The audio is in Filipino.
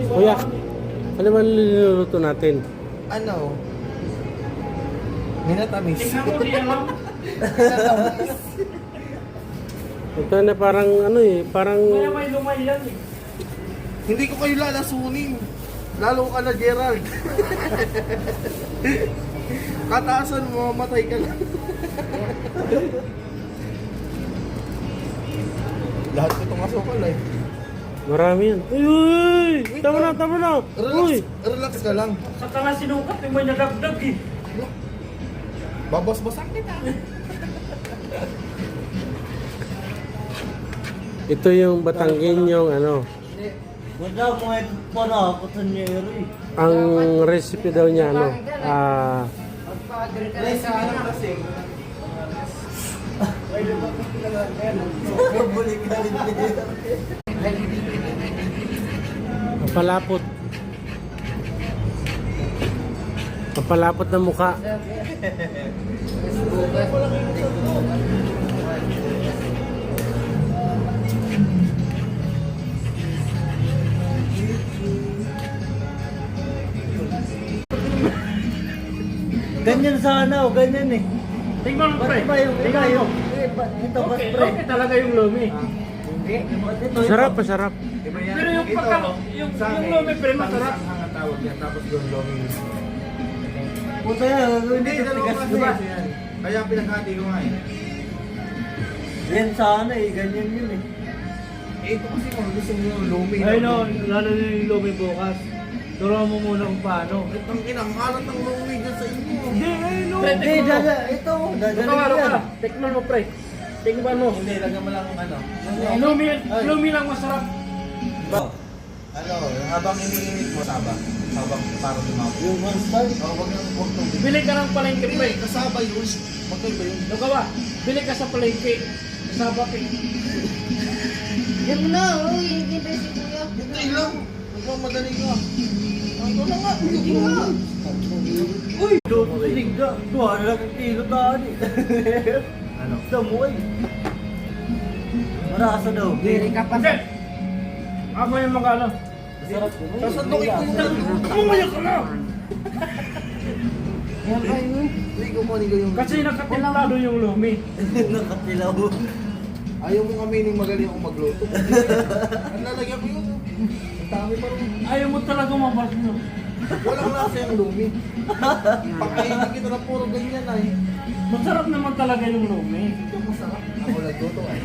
Kuya, ano ba niluluto natin? Ano? Minatamis. Ito na parang ano eh, parang... Kaya may lumay yan eh. Hindi ko kayo lalasunin. Lalo ka na, Gerald. Kataasan mo, matay ka na. Lahat ko itong asukal eh. Marami yan. Uy, uy! Tama na, tama na! Uy! Relax ka lang. Sa tanga sinukat, may nagagdag eh. Babas-basak kita. Ito yung Batanggin yung ano. Wala mo ay para ako sa nyero eh. Ang recipe daw niya ano. Bulik ka rin nila. Papalapot. Papalapot ng mukha. Ganyan sana o ganyan eh. Tingnan mo pre. Ba't ba yung Tingnan mo. Ito ba't Okay, pre? okay talaga yung lumi. Masarap, masarap. Pero yung pagka, yung lumi pre masarap. Ang tawag yan, tapos doon lomi. Puta yan, Hindi, hindi dalawa tigas kasi diba? yan. Kaya pinaghati ko nga eh. Yan sana eh, ganyan yun eh. Eh, ito kasi kung gusto mo yung lomi. Ay no, lalo na yung lumi bukas. Turuan mo muna kung paano. Itong inanghalat ng lomi dyan sa inyo. Hindi, ay no. Hindi, ito, Tawaro dadalhin yan. ka. Tikman mo pre. Tikman mo. Hindi, lagyan mo lang ano. Lumi lang masarap. Ano, habang iniinit mo, habang parang lumabot. Yung monster? Huwag nang huwag nang Bili ka ng palengke pre. Hindi, kasaba yun. Magkaiba yun. Ano ka ba? Bili ka sa palengke. Kasama ka. Yan mo na, oh, hindi ba si Kuya? Hindi lang. Magmamadali ka. Ano na nga? Hindi nga. Uy! Doon sa lingga, 200 kilo taan eh. Ano? Damoy. Marasa daw. Bili ka pa Hindi. Ako yung magkano. Masarap yun. Sasandukin ko yung Kumaya ka na. Yan ba yun? Hindi ko kunin ko yung... Kasi nakatilado yung lumi. Nakatilaw. Ayaw mo aminin magaling akong magluto. Ang lalagyan ko yun. Ang dami pa rin. Ayaw mo talaga mabas mo. Walang lasa yung lumi. Pagkainin kita na puro ganyan ay. Masarap naman talaga yung lumi. Ito masarap. Ako nagluto ay.